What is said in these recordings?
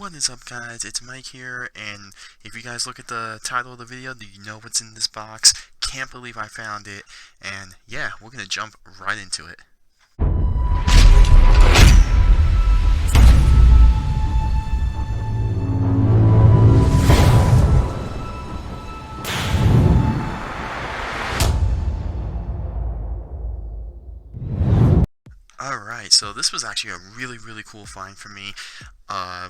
What is up, guys? It's Mike here, and if you guys look at the title of the video, do you know what's in this box? Can't believe I found it, and yeah, we're gonna jump right into it. Alright, so this was actually a really cool find for me. Uh,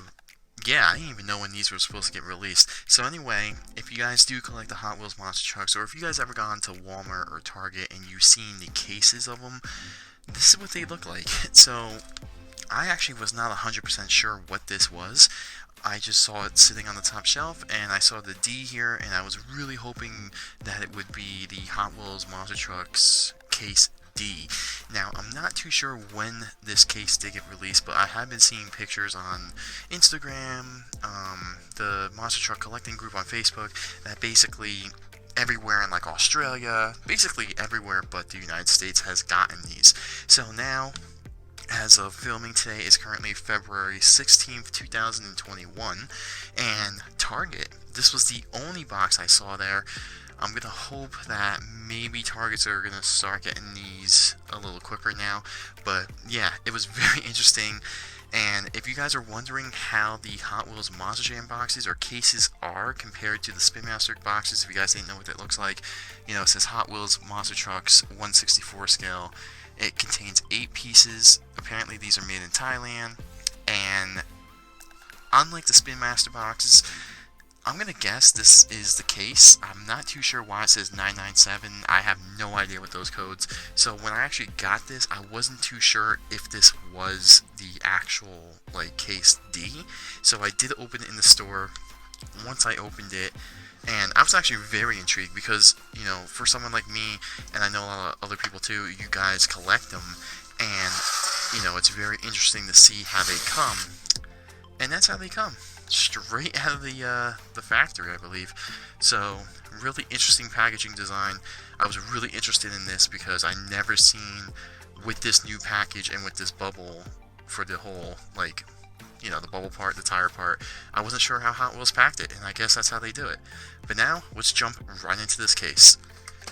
yeah, I didn't even know when these were supposed to get released. So anyway, if you guys do collect the Hot Wheels monster trucks, or if you guys ever gone to Walmart or Target and you've seen the cases of them, this is what they look like. So I actually was not 100% sure what this was. I just saw it sitting on the top shelf, and I saw the D here, and I was really hoping that it would be the Hot Wheels monster trucks case D. Now, I'm not too sure when this case did get released, but I have been seeing pictures on Instagram, the Monster Truck Collecting group on Facebook, that basically everywhere in like Australia, basically everywhere but the United States has gotten these. So now, as of filming today, is currently February 16th, 2021, and Target, this was the only box I saw there. I'm going to hope that maybe Targets are going to start getting these a little quicker now. But yeah, it was very interesting. And if you guys are wondering how the Hot Wheels Monster Jam boxes or cases are compared to the Spin Master boxes, if you guys didn't know what that looks like, you know, it says Hot Wheels Monster Trucks 1/64 scale. It contains 8 pieces. Apparently these are made in Thailand. And unlike the Spin Master boxes, I'm going to guess this is the case. I'm not too sure why it says 997. I have no idea what those codes. So when I actually got this, I wasn't too sure if this was the actual like case D. So I did open it in the store. Once I opened it, and I was actually very intrigued because, you know, for someone like me, and I know a lot of other people too, you guys collect them, and, you know, it's very interesting to see how they come. And that's how they come. Straight out of the factory, I believe. So, really interesting packaging design. I was really interested in this because I never seen, with this new package and with this bubble for the whole, like, you know, the bubble part, the tire part, I wasn't sure how Hot Wheels packed it, and I guess that's how they do it. But now, let's jump right into this case.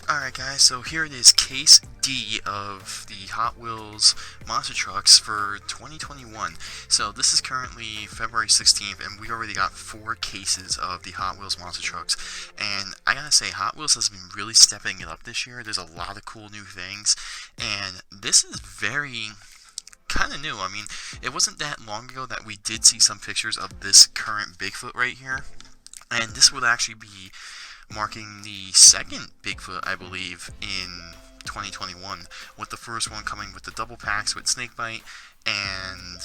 Alright guys, so here it is, case D of the Hot Wheels monster trucks for 2021. So this is currently February 16th, and we already got 4 cases of the Hot Wheels monster trucks. And I gotta say, Hot Wheels has been really stepping it up this year. There's a lot of cool new things, and this is very kind of new. I mean, it wasn't that long ago that we did see some pictures of this current Bigfoot right here, and this would actually be marking the second Bigfoot, I believe, in 2021, with the first one coming with the double packs with Snakebite, and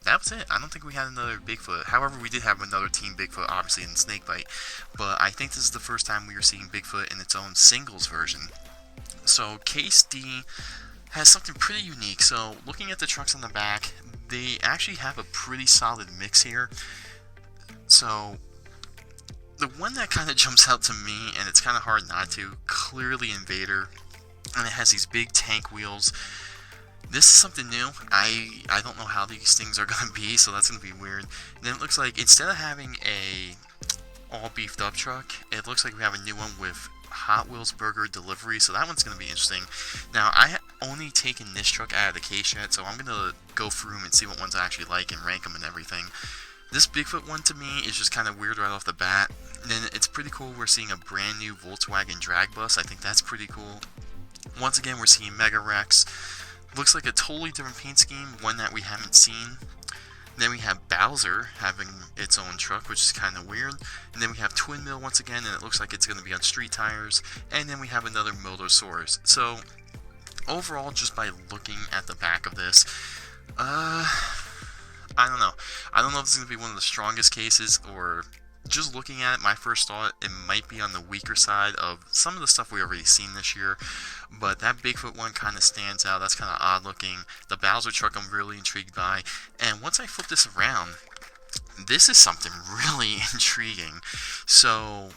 that was it. I don't think we had another Bigfoot. However, we did have another Team Bigfoot, obviously, in Snakebite, but I think this is the first time we are seeing Bigfoot in its own singles version. So, Case D has something pretty unique. So, looking at the trucks on the back, they actually have a pretty solid mix here. So, the one that kind of jumps out to me, and it's kind of hard not to, clearly Invader, and it has these big tank wheels. This is something new. I don't know how these things are going to be, so that's going to be weird. And then it looks like instead of having a all beefed up truck, it looks like we have a new one with Hot Wheels Burger delivery, so that one's going to be interesting. Now, I only taken this truck out of the case yet, so I'm going to go through them and see what ones I actually like and rank them and everything. This Bigfoot one to me is just kind of weird right off the bat. And then it's pretty cool we're seeing a brand new Volkswagen Drag Bus. I think that's pretty cool. Once again, we're seeing Mega Wrex. Looks like a totally different paint scheme, one that we haven't seen. Then we have Bowser having its own truck, which is kind of weird. And then we have Twin Mill once again, and it looks like it's going to be on street tires. And then we have another Motosaurus. So, overall, just by looking at the back of this, I don't know. I don't know if this is going to be one of the strongest cases, or just looking at it, my first thought, it might be on the weaker side of some of the stuff we already seen this year. But that Bigfoot one kind of stands out. That's kind of odd looking. The Bowser truck I'm really intrigued by. And once I flip this around, this is something really intriguing. So,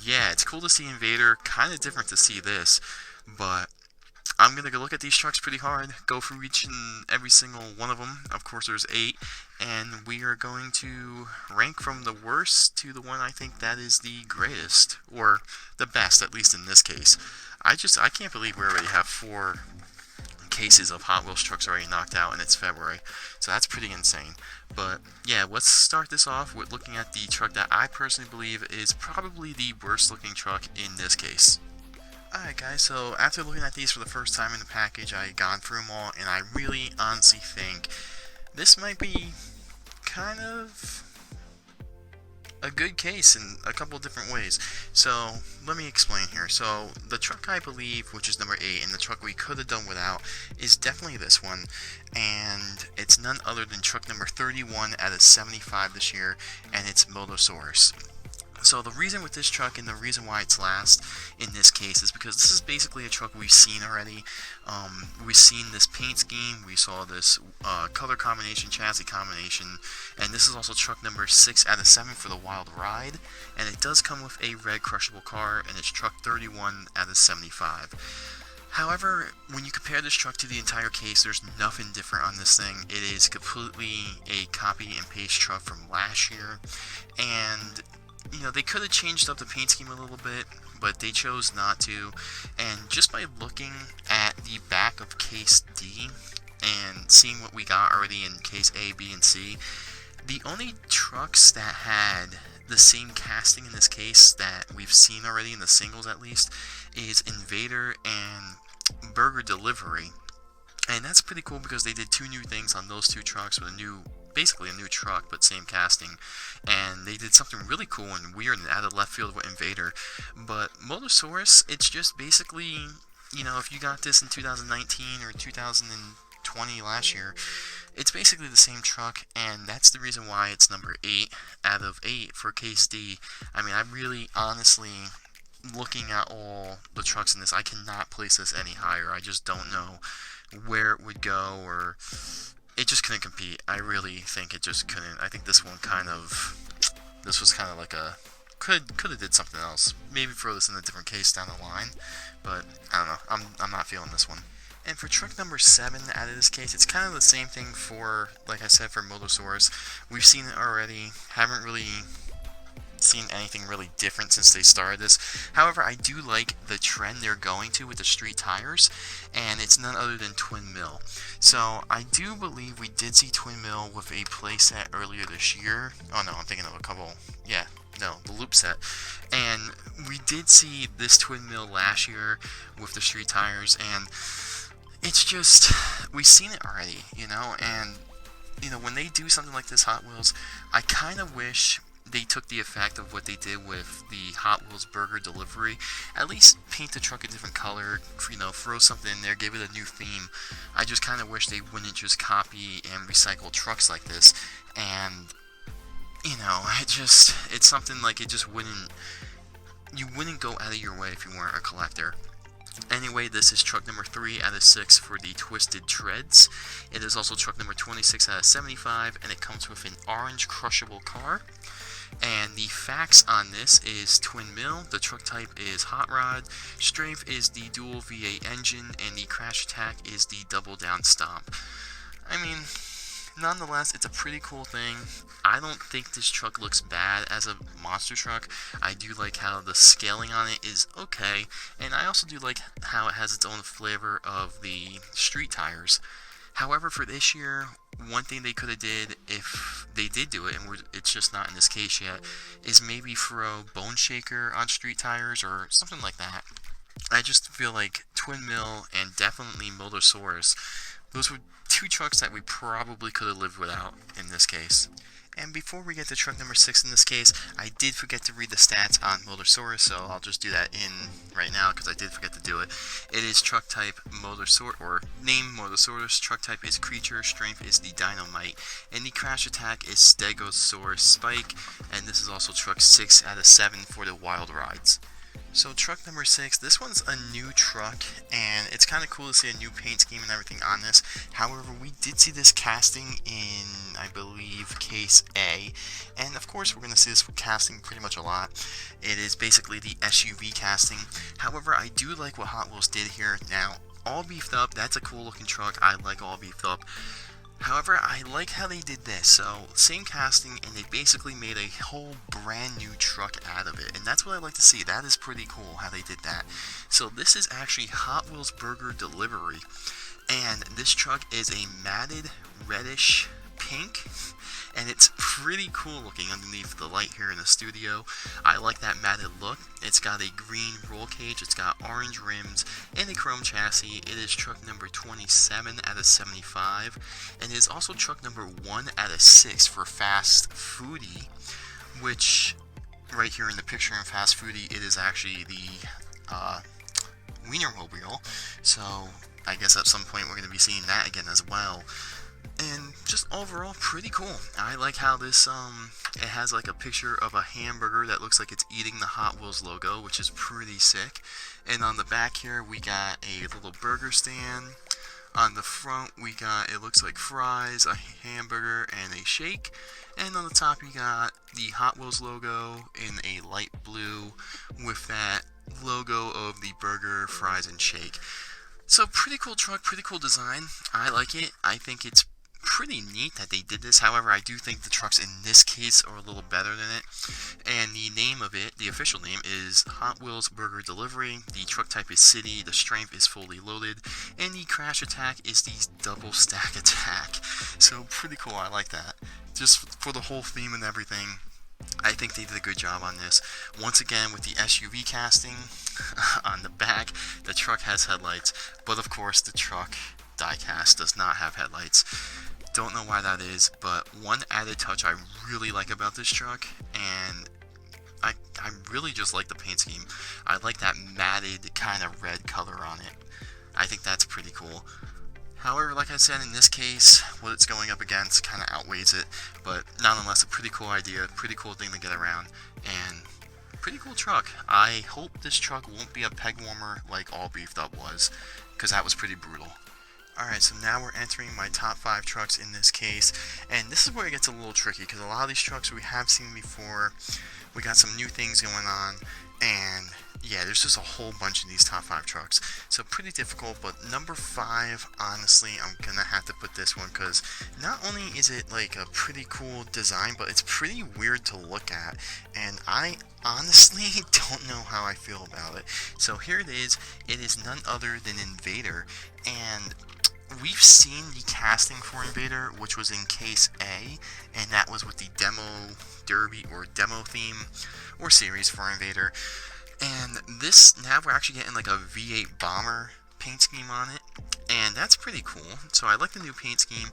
yeah, it's cool to see Invader. Kind of different to see this. But I'm going to go look at these trucks pretty hard, go through each and every single one of them. Of course, there's 8, and we are going to rank from the worst to the one I think that is the greatest, or the best, at least in this case. I can't believe we already have 4 cases of Hot Wheels trucks already knocked out, and it's February, so that's pretty insane. But yeah, let's start this off with looking at the truck that I personally believe is probably the worst looking truck in this case. Alright guys, so after looking at these for the first time in the package, I gone through them all, and I really honestly think this might be kind of a good case in a couple of different ways. So let me explain here. So the truck I believe, which is number 8, and the truck we could have done without, is definitely this one, and it's none other than truck number 31 out of 75 this year, and it's Motosaurus. So the reason with this truck, and the reason why it's last in this case, is because this is basically a truck we've seen already. We've seen this paint scheme, we saw this color combination, chassis combination, and this is also truck number 6 out of 7 for the Wild Ride, and it does come with a red crushable car, and it's truck 31 out of 75. However, when you compare this truck to the entire case, there's nothing different on this thing. It is completely a copy and paste truck from last year, and you know, they could have changed up the paint scheme a little bit, but they chose not to. And just by looking at the back of case D and seeing what we got already in case A, B, and C, the only trucks that had the same casting in this case that we've seen already in the singles at least is Invader and Burger Delivery. And that's pretty cool because they did 2 new things on those 2 trucks with basically a new truck, but same casting. And they did something really cool and weird and out of left field with Invader. But Motorsaurus, it's just basically, you know, if you got this in 2019 or 2020 last year, it's basically the same truck, and that's the reason why it's number 8 out of 8 for case D. I mean, I'm really honestly looking at all the trucks in this, I cannot place this any higher. I just don't know where it would go, or it just couldn't compete. I really think it just couldn't. I think this one this was kind of like a, could have did something else. Maybe throw this in a different case down the line, but I don't know. I'm not feeling this one. And for truck number 7 out of this case, it's kind of the same thing for, like I said, for Motosaurus. We've seen it already. Haven't really seen anything really different since they started this. However, I do like the trend they're going to with the street tires, and it's none other than twin mill. So I do believe we did see twin mill with a playset earlier this year. Oh no, I'm thinking of a couple. Yeah, no, the loop set. And we did see this twin mill last year with the street tires, and it's just, we've seen it already, you know. And you know, when they do something like this, Hot Wheels, I kind of wish they took the effect of what they did with the Hot Wheels Burger Delivery. At least paint the truck a different color, you know, throw something in there, give it a new theme. I just kind of wish they wouldn't just copy and recycle trucks like this. And, you know, it's something like it just wouldn't, you wouldn't go out of your way if you weren't a collector. Anyway, this is truck number 3 out of 6 for the Twisted Treads. It is also truck number 26 out of 75, and it comes with an orange crushable car. And the facts on this is twin mill, the truck type is hot rod, strength is the dual V8 engine, and the crash attack is the double down stomp. I mean, nonetheless, it's a pretty cool thing. I don't think this truck looks bad as a monster truck. I do like how the scaling on it is okay, and I also do like how it has its own flavor of the street tires. However, for this year, one thing they could have did, if they did do it, and it's just not in this case yet, is maybe throw Bone Shaker on street tires or something like that. I just feel like Twin Mill and definitely Motosaurus, those were 2 trucks that we probably could have lived without in this case. And before we get to truck number 6 in this case, I did forget to read the stats on Motorsaurus, so I'll just do that in right now because I did forget to do it. It is truck type Motorsaurus, or name Motorsaurus. Truck type is creature, strength is the dynamite, and the crash attack is Stegosaurus Spike, and this is also truck 6 out of 7 for the wild rides. So truck number 6, this one's a new truck, and it's kind of cool to see a new paint scheme and everything on this. However, we did see this casting in, I believe, case A, and of course we're going to see this casting pretty much a lot. It is basically the SUV casting. However, I do like what Hot Wheels did here. Now, all beefed up. That's a cool looking truck. I like all beefed up. However, I like how they did this. So, same casting, and they basically made a whole brand new truck out of it. And that's what I like to see. That is pretty cool how they did that. So, this is actually Hot Wheels Burger Delivery. And this truck is a matted reddish pink. And it's pretty cool looking underneath the light here in the studio. I like that matted look. It's got a green roll cage, it's got orange rims, and a chrome chassis. It is truck number 27 out of 75, and it is also truck number 1 out of 6 for Fast Foodie, which, right here in the picture in Fast Foodie, it is actually the Wienermobile, so I guess at some point we're going to be seeing that again as well. And just overall, pretty cool. I like how this, it has like a picture of a hamburger that looks like it's eating the Hot Wheels logo, which is pretty sick. And on the back here, we got a little burger stand. On the front, we got, it looks like fries, a hamburger, and a shake. And on the top, you got the Hot Wheels logo in a light blue with that logo of the burger, fries, and shake. So pretty cool truck, pretty cool design. I like it. I think it's pretty neat that they did this. However, I do think the trucks in this case are a little better than it. And the name of it, the official name, is Hot Wheels Burger Delivery. The truck type is City, the strength is fully loaded, and the crash attack is the double stack attack. So pretty cool, I like that. Just for the whole theme and everything, I think they did a good job on this. Once again, with the SUV casting on the back, the truck has headlights, but of course the truck diecast does not have headlights. Don't know why that is, but one added touch I really like about this truck, and I really just like the paint scheme. I like that matted kind of red color on it. I think that's pretty cool. However, like I said, in this case, what it's going up against kind of outweighs it, but nonetheless, a pretty cool idea, pretty cool thing to get around, and pretty cool truck. I hope this truck won't be a peg warmer like All Beefed Up was, because that was pretty brutal. Alright, so now we're entering my top 5 trucks in this case, and this is where it gets a little tricky, because a lot of these trucks we have seen before. We got some new things going on, and yeah, there's just a whole bunch of these top 5 trucks, so pretty difficult. But number 5, honestly, I'm gonna have to put this one, because not only is it like a pretty cool design, but it's pretty weird to look at, and I honestly don't know how I feel about it. So here it is none other than Invader, and we've seen the casting for Invader, which was in Case A, and that was with the demo derby or demo theme or series for Invader. And this, now we're actually getting like a V8 bomber paint scheme on it, and that's pretty cool. So I like the new paint scheme.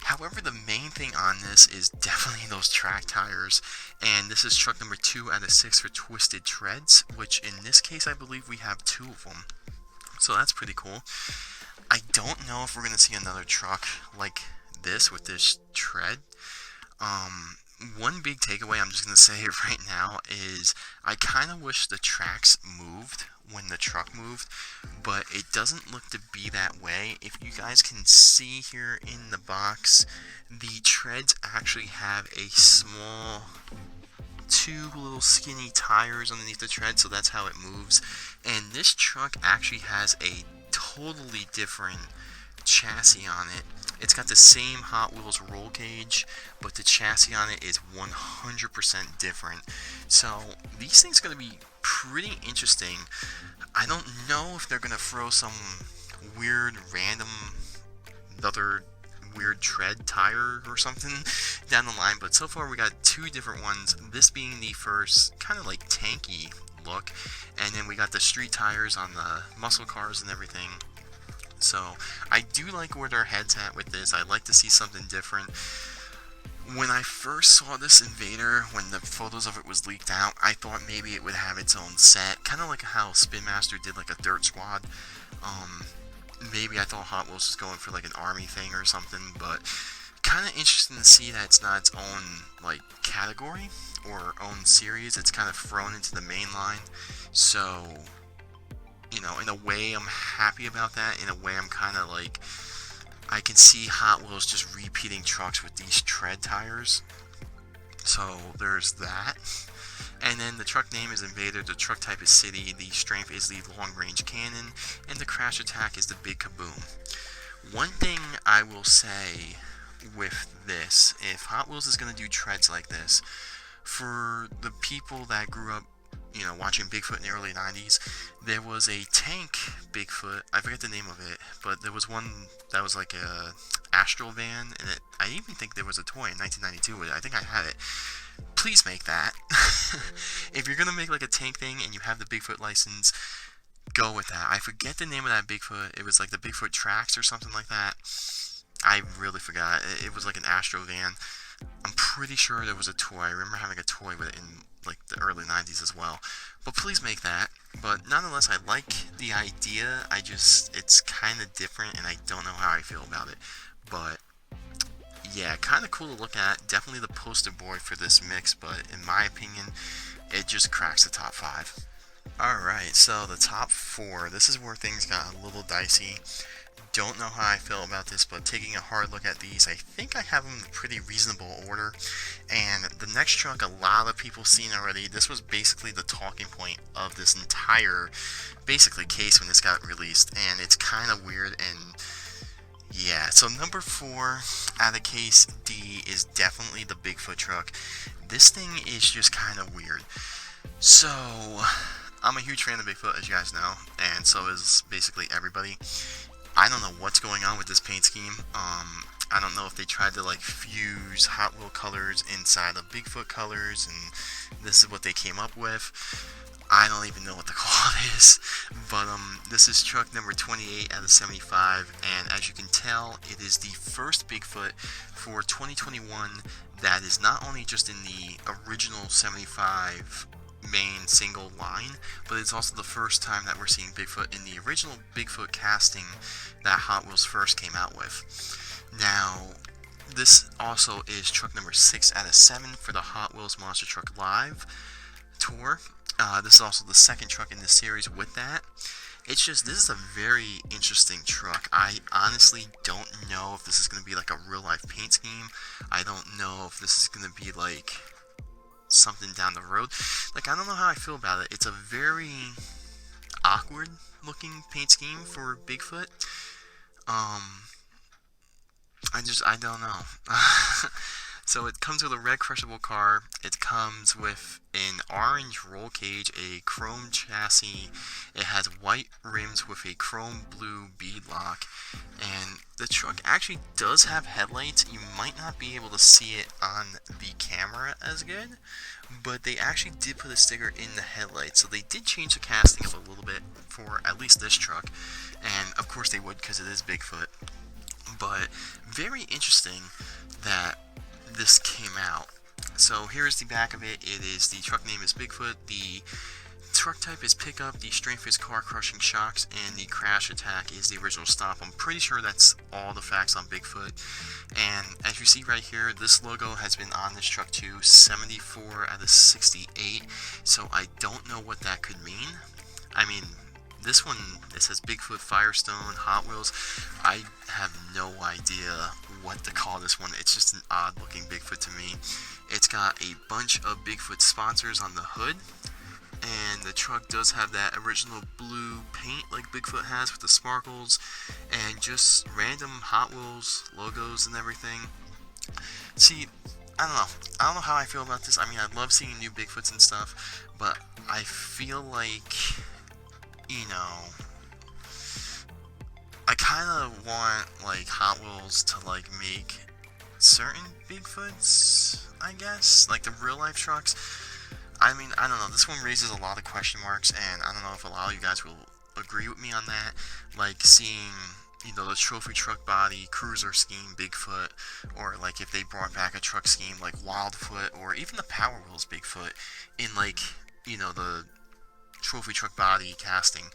However, the main thing on this is definitely those track tires, and this is truck number 2 out of 6 for Twisted Treads, which in this case I believe we have 2 of them. So that's pretty cool. I don't know if we're going to see another truck like this with this tread. One big takeaway I'm just going to say right now is I kind of wish the Trax moved when the truck moved, but it doesn't look to be that way. If you guys can see here in the box, the treads actually have a small 2 little skinny tires underneath the tread, so that's how it moves. And this truck actually has a totally different chassis on it. It's got the same Hot Wheels roll cage, but the chassis on it is 100% different. So these things are going to be pretty interesting. I don't know if they're going to throw some weird random other weird tread tire or something down the line, but so far we got 2 different ones, this being the first kind of like tanky look, and then we got the street tires on the muscle cars and everything. So I do like where their head's at with this. I like to see something different. When I first saw this Invader, when the photos of it was leaked out, I thought maybe it would have its own set, kind of like how Spin Master did like a Dirt Squad. Maybe I thought Hot Wheels was going for like an army thing or something, but kind of interesting to see that it's not its own like category or own series. It's kind of thrown into the main line. So, you know, in a way I'm happy about that. In a way I'm kind of like, I can see Hot Wheels just repeating trucks with these tread tires. So there's that. And then the truck name is Invader, the truck type is City, the strength is the long range cannon, and the crash attack is the big kaboom. One thing I will say with this, if Hot Wheels is going to do treads like this, for the people that grew up, you know, watching Bigfoot in the early 90s, there was a tank Bigfoot, I forget the name of it, but there was one that was like a Astral van, and I even think there was a toy in 1992 with it. I think I had it. Please make that. If you're gonna make like a tank thing and you have the Bigfoot license, go with that. I forget the name of that Bigfoot. It was like the Bigfoot Trax or something like that. I really forgot. It was like an Astro van. I'm pretty sure there was a toy. I remember having a toy with it in like the early 90s as well. But please make that. But nonetheless, I like the idea. It's kind of different and I don't know how I feel about it. But yeah, kind of cool to look at. Definitely the poster boy for this mix, but in my opinion, it just cracks the top 5. Alright, so the top 4. This is where things got a little dicey. Don't know how I feel about this, but taking a hard look at these, I think I have them in pretty reasonable order. And the next truck, a lot of people seen already. This was basically the talking point of this entire, basically, case when this got released. And it's kind of weird, and yeah. So number 4 out of case D is definitely the Bigfoot truck. This thing is just kind of weird. So I'm a huge fan of Bigfoot, as you guys know, and so is basically everybody. I don't know what's going on with this paint scheme. I don't know if they tried to like fuse Hot Wheel colors inside of Bigfoot colors, and this is what they came up with. I don't even know what to call this, but this is truck number 28 out of 75, and as you can tell, it is the first Bigfoot for 2021 that is not only just in the original 75 main single line, but it's also the first time that we're seeing Bigfoot in the original Bigfoot casting that Hot Wheels first came out with. Now, this also is truck number 6 out of 7 for the Hot Wheels Monster Truck Live tour. This is also the second truck in the series with that. It's just, this is a very interesting truck. I honestly don't know if this is going to be like a real life paint scheme. I don't know if this is going to be like something down the road. Like, I don't know how I feel about it. It's a very awkward looking paint scheme for Bigfoot. I don't know. So it comes with a red crushable car. It comes with an orange roll cage, a chrome chassis. It has white rims with a chrome blue bead lock. And the truck actually does have headlights. You might not be able to see it on the camera as good, but they actually did put a sticker in the headlights. So they did change the casting up a little bit for at least this truck. And of course they would, because it is Bigfoot. But very interesting that this came out. So here's the back of it. It is, the truck name is Bigfoot, the truck type is pickup, the strength is car crushing shocks, and the crash attack is the original stomp. I'm pretty sure that's all the facts on Bigfoot. And as you see right here, this logo has been on this truck too, 74 out of 68. So I don't know what that could mean. I mean, this one, it says Bigfoot, Firestone, Hot Wheels. I have no idea what to call this one. It's just an odd looking Bigfoot to me. It's got a bunch of Bigfoot sponsors on the hood, and the truck does have that original blue paint like Bigfoot has with the sparkles, and just random Hot Wheels logos and everything. See, I don't know how I feel about this. I mean, I love seeing new Bigfoots and stuff, but I feel like, you know, I kind of want like Hot Wheels to like make certain Bigfoots, I guess, like the real life trucks. I mean, I don't know, this one raises a lot of question marks, and I don't know if a lot of you guys will agree with me on that. Like seeing, you know, the trophy truck body cruiser scheme Bigfoot, or like if they brought back a truck scheme like Wildfoot, or even the Power Wheels Bigfoot in like, you know, the trophy truck body casting.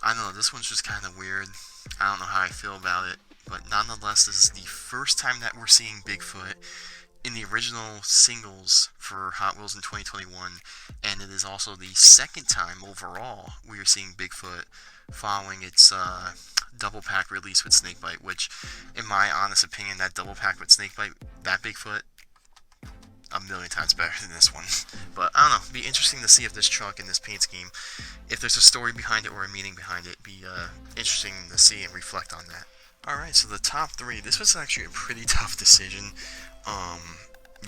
I don't know, this one's just kind of weird. I don't know how I feel about it, but nonetheless, this is the first time that we're seeing Bigfoot in the original singles for Hot Wheels in 2021, and it is also the second time overall we are seeing Bigfoot following its double pack release with Snakebite, which, in my honest opinion, that double pack with Snakebite, that Bigfoot, a million times better than this one. But I don't know, it'd be interesting to see if this truck and this paint scheme, if there's a story behind it or a meaning behind it. Be interesting to see and reflect on that. Alright, so the top 3, this was actually a pretty tough decision.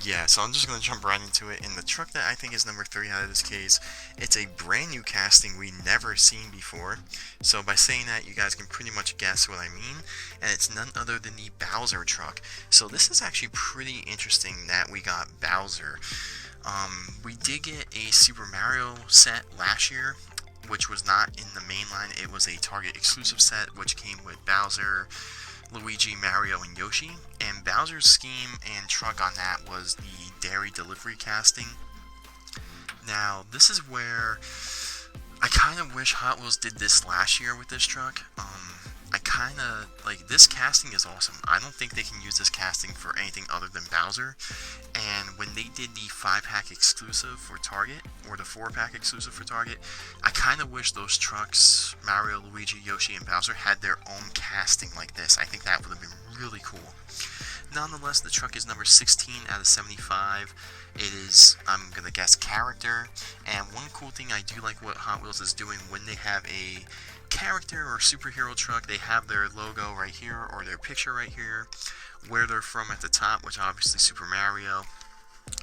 Yeah, so I'm just going to jump right into it. And the truck that I think is number 3 out of this case, it's a brand new casting we never seen before. So by saying that, you guys can pretty much guess what I mean. And it's none other than the Bowser truck. So this is actually pretty interesting that we got Bowser. We did get a Super Mario set last year, which was not in the main line. It was a Target exclusive set, which came with Bowser, Luigi, Mario, and Yoshi. And Bowser's scheme and truck on that was the dairy delivery casting. Now, this is where I kind of wish Hot Wheels did this last year with this truck. I kind of, like, this casting is awesome. I don't think they can use this casting for anything other than Bowser. And when they did the 5-pack exclusive for Target, or the 4-pack exclusive for Target, I kind of wish those trucks, Mario, Luigi, Yoshi, and Bowser, had their own casting like this. I think that would have been really cool. Nonetheless, the truck is number 16 out of 75. It is, I'm going to guess, character. And one cool thing I do like what Hot Wheels is doing when they have a character or superhero truck, they have their logo right here, or their picture right here, where they're from at the top, which obviously Super Mario.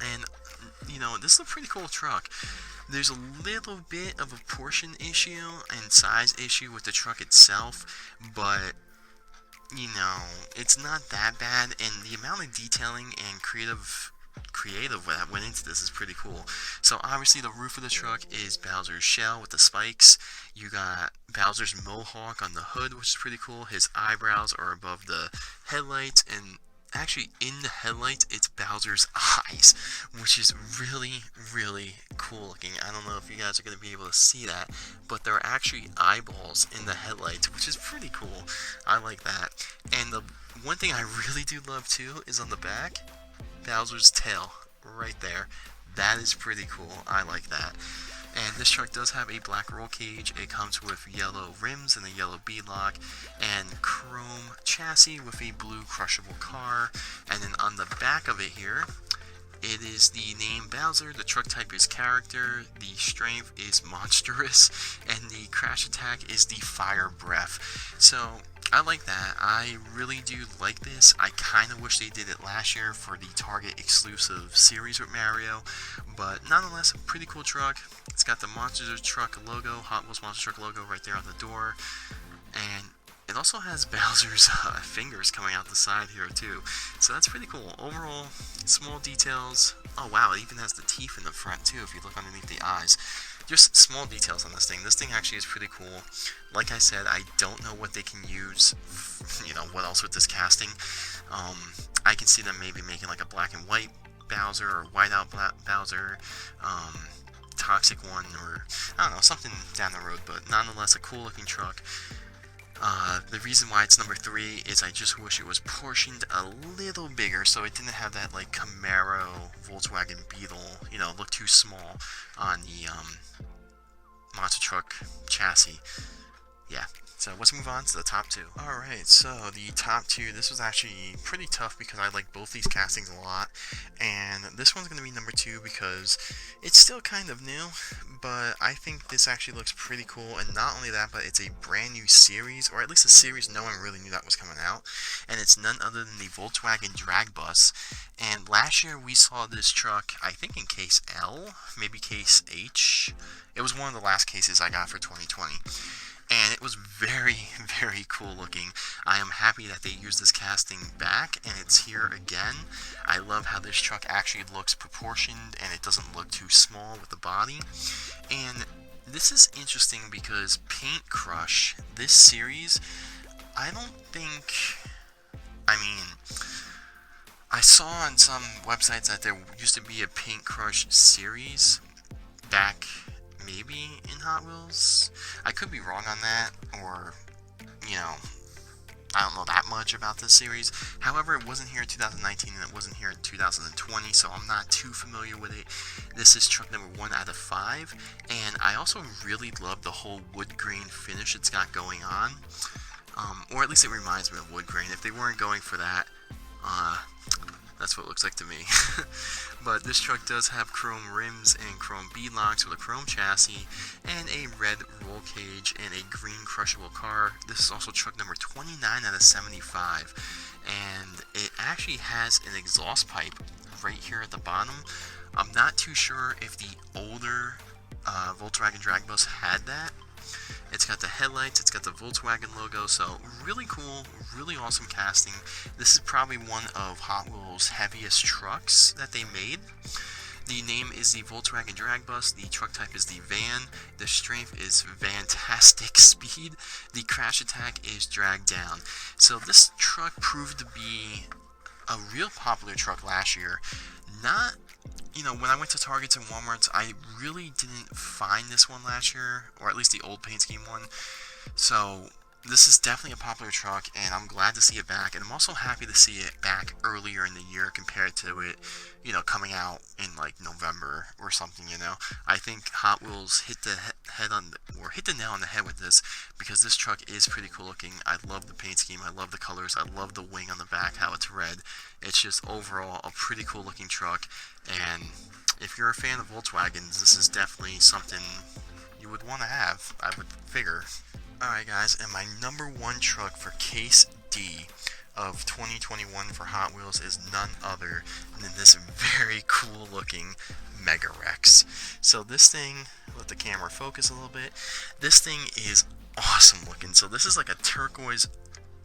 And, you know, this is a pretty cool truck. There's a little bit of a portion issue and size issue with the truck itself, but, you know, it's not that bad, and the amount of detailing and creative that went into this is pretty cool. So obviously the roof of the truck is Bowser's shell with the spikes. You got Bowser's mohawk on the hood, which is pretty cool. His eyebrows are above the headlights, and actually in the headlights it's Bowser's eyes, which is really, really cool looking. I don't know if you guys are going to be able to see that, but there are actually eyeballs in the headlights, which is pretty cool. I like that. And the one thing I really do love too is on the back, Bowser's tail right there. That is pretty cool. I like that. And this truck does have a black roll cage. It comes with yellow rims and a yellow beadlock, and chrome chassis with a blue crushable car. And then on the back of it here, it is the name Bowser, the truck type is character, the strength is monstrous, and the crash attack is the fire breath. So I like that. I really do like this. I kind of wish they did it last year for the Target exclusive series with Mario, but nonetheless, a pretty cool truck. It's got the Monster Truck logo, Hot Wheels Monster Truck logo right there on the door, and it also has Bowser's fingers coming out the side here too, so that's pretty cool. Overall, small details. Oh wow, it even has the teeth in the front too if you look underneath the eyes. Just small details on this thing. This thing actually is pretty cool. Like I said, I don't know what they can use, you know, what else with this casting. I can see them maybe making like a black and white Bowser or whiteout Bowser, toxic one, or I don't know, something down the road, but nonetheless a cool looking truck. The reason why it's number 3 is I just wish it was portioned a little bigger, so it didn't have that like Camaro Volkswagen Beetle, you know, look too small on the monster truck chassis. Yeah, so let's move on to the top 2. Alright, so the top 2, this was actually pretty tough because I like both these castings a lot, and this one's going to be number 2 because it's still kind of new, but I think this actually looks pretty cool. And not only that, but it's a brand new series, or at least a series no one really knew that was coming out, and it's none other than the Volkswagen Drag Bus. And last year we saw this truck, I think in case L, maybe case H. It was one of the last cases I got for 2020. And it was very, very cool looking. I am happy that they used this casting back, and it's here again. I love how this truck actually looks proportioned, and it doesn't look too small with the body. And this is interesting because Paint Crush, this series, I don't think, I mean, I saw on some websites that there used to be a Paint Crush series back maybe in Hot Wheels. I could be wrong on that, or, you know, I don't know that much about this series. However, it wasn't here in 2019 and it wasn't here in 2020, so I'm not too familiar with it. This is truck number 1 out of 5, and I also really love the whole wood grain finish it's got going on. Or at least it reminds me of wood grain. If they weren't going for that, That's what it looks like to me. But this truck does have chrome rims and chrome beadlocks with a chrome chassis and a red roll cage and a green crushable car. This is also truck number 29 out of 75. And it actually has an exhaust pipe right here at the bottom. I'm not too sure if the older Volkswagen Drag Bus had that. It's got the headlights, it's got the Volkswagen logo, so really cool, really awesome casting. This is probably one of Hot Wheels' heaviest trucks that they made. The name is the Volkswagen Drag Bus, the truck type is the van, the strength is fantastic speed, the crash attack is drag down. So this truck proved to be a real popular truck last year. Not, when I went to Targets and Walmarts, I really didn't find this one last year, or at least the old paint scheme one. So this is definitely a popular truck, and I'm glad to see it back. And I'm also happy to see it back earlier in the year compared to it, coming out in like November or something. I think Hot Wheels hit the hit the nail on the head with this, because this truck is pretty cool looking. I love the paint scheme, I love the colors, I love the wing on the back, how it's red. It's just overall a pretty cool looking truck, and if you're a fan of Volkswagens, this is definitely something you would want to have, I would figure. Alright guys, and my number one truck for Case D of 2021 for Hot Wheels is none other than this very cool looking Mega Wrex. So this thing, let the camera focus a little bit, this thing is awesome looking. So this is like a turquoise,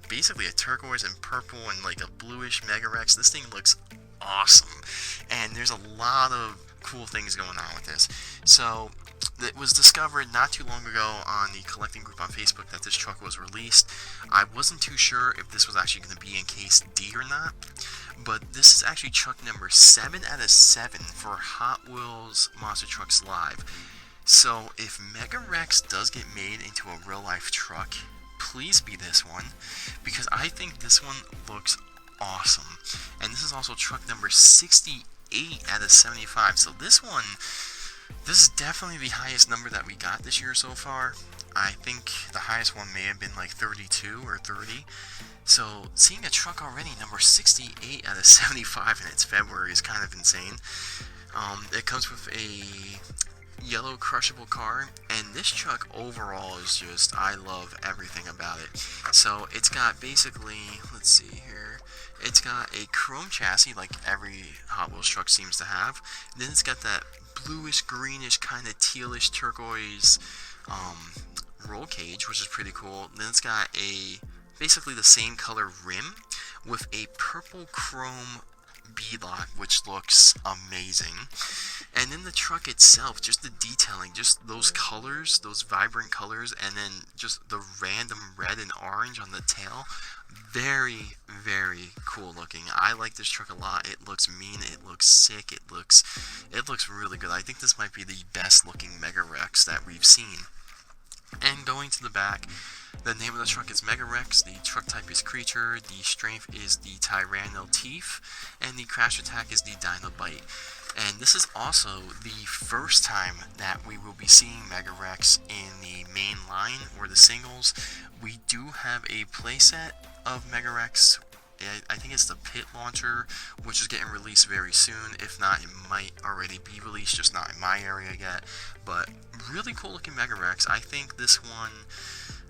basically a turquoise and purple and like a bluish Mega Wrex. This thing looks awesome, and there's a lot of cool things going on with this. So it was discovered not too long ago on the collecting group on Facebook that this truck was released. I wasn't too sure if this was actually going to be in Case D or not, but this is actually truck number 7 out of 7 for Hot Wheels Monster Trucks Live. So if Mega Wrex does get made into a real life truck, please be this one, because I think this one looks awesome. And this is also truck number 68 out of 75. So this is definitely the highest number that we got this year so far. I think the highest one may have been like 32 or 30. So seeing a truck already number 68 out of 75 in its February is kind of insane. It comes with a yellow crushable car, and this truck overall is just, I love everything about it. So it's got basically, let's see here, it's got a chrome chassis like every Hot Wheels truck seems to have. Then it's got that bluish, greenish, kind of tealish turquoise roll cage, which is pretty cool. Then it's got basically the same color rim with a purple chrome beadlock, which looks amazing. And then the truck itself, just the detailing, just those colors, those vibrant colors, and then just the random red and orange on the tail, very, very cool looking. I like this truck a lot. It looks mean, it looks sick, it looks really good. I think this might be the best looking Mega Wrex that we've seen. And going to the back, the name of the truck is Mega Wrex, the truck type is Creature, the strength is the Tyranno Teeth, and the crash attack is the Dinobite. And this is also the first time that we will be seeing Mega Wrex in the main line or the singles. We do have a playset of Mega Wrex. I think it's the Pit Launcher, which is getting released very soon. If not, it might already be released, just not in my area yet. But really cool looking Mega Wrex. I think this one,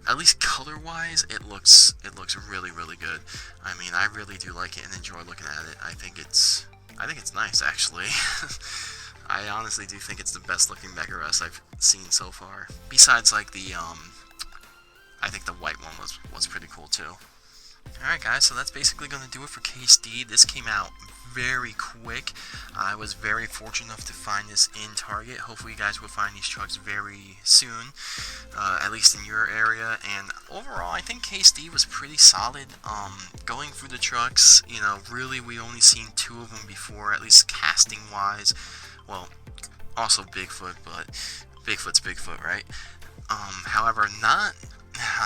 at least color-wise, it looks really, really good. I mean, I really do like it and enjoy looking at it. I think it's nice, actually. I honestly do think it's the best looking Mega Wrex I've seen so far. Besides, like I think the white one was pretty cool too. Alright guys, so that's basically going to do it for Case D. This came out very quick. I was very fortunate enough to find this in Target. Hopefully you guys will find these trucks very soon, at least in your area. And overall, I think Case D was pretty solid. Going through the trucks, really we only seen 2 of them before, at least casting wise. Well, also Bigfoot, but Bigfoot's Bigfoot, right? However, I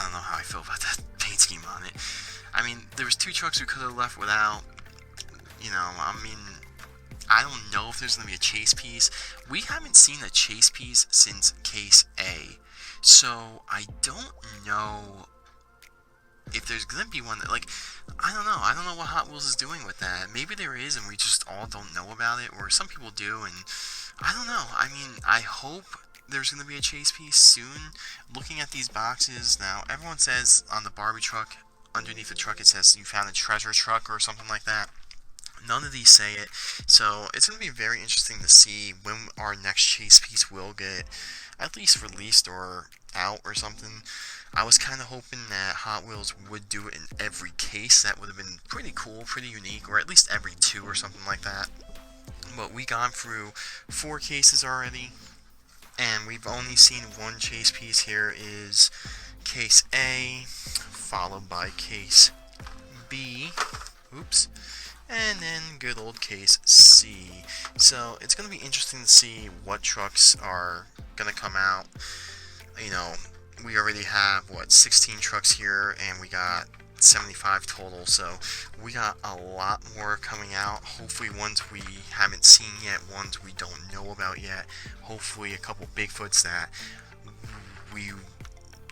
don't know how I feel about that paint scheme on it. I mean, there was 2 trucks we could have left without, I don't know if there's going to be a chase piece. We haven't seen a chase piece since Case A, so I don't know if there's gonna be one that, like, I don't know what Hot Wheels is doing with that. Maybe there is and we just all don't know about it, or some people do, and I don't know. I mean, I hope there's gonna be a chase piece soon. Looking at these boxes now, everyone says on the Barbie truck, underneath the truck, it says you found a treasure truck or something like that. None of these say it, so it's going to be very interesting to see when our next chase piece will get at least released or out or something. I was kind of hoping that Hot Wheels would do it in every case. That would have been pretty cool, pretty unique, or at least every two or something like that. But we gone through 4 cases already, and we've only seen one chase piece. Here is case A, followed by case B. Oops. And then good old case C. So it's going to be interesting to see what trucks are going to come out. You know, we already have, 16 trucks here, and we got 75 total, so we got a lot more coming out. Hopefully ones we haven't seen yet, ones we don't know about yet. Hopefully a couple Bigfoots that we,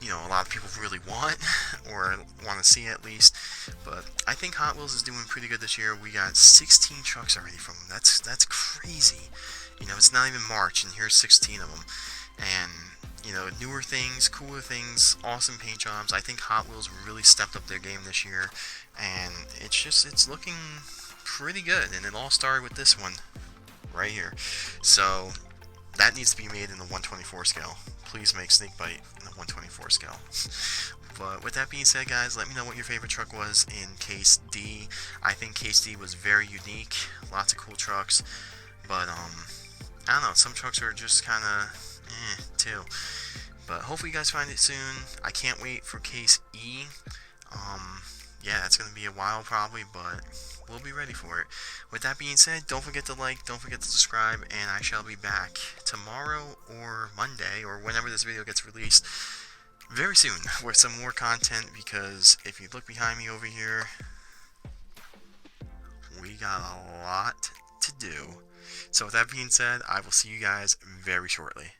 a lot of people really want, or want to see at least. But I think Hot Wheels is doing pretty good this year. We got 16 trucks already from them. That's crazy. It's not even March, and here's 16 of them. And, newer things, cooler things, awesome paint jobs. I think Hot Wheels really stepped up their game this year, and it's looking pretty good. And it all started with this one right here. So that needs to be made in the 124 scale. Please make Snakebite in the 124 scale. But with that being said, guys, let me know what your favorite truck was in case D. I think case D was very unique. Lots of cool trucks. But, I don't know. Some trucks are just kind of too. But hopefully you guys find it soon. I can't wait for case E. Yeah, it's going to be a while probably, but we'll be ready for it. With that being said, don't forget to like, don't forget to subscribe, and I shall be back tomorrow or Monday, or whenever this video gets released, very soon, with some more content, because if you look behind me over here, we got a lot to do. So with that being said, I will see you guys very shortly.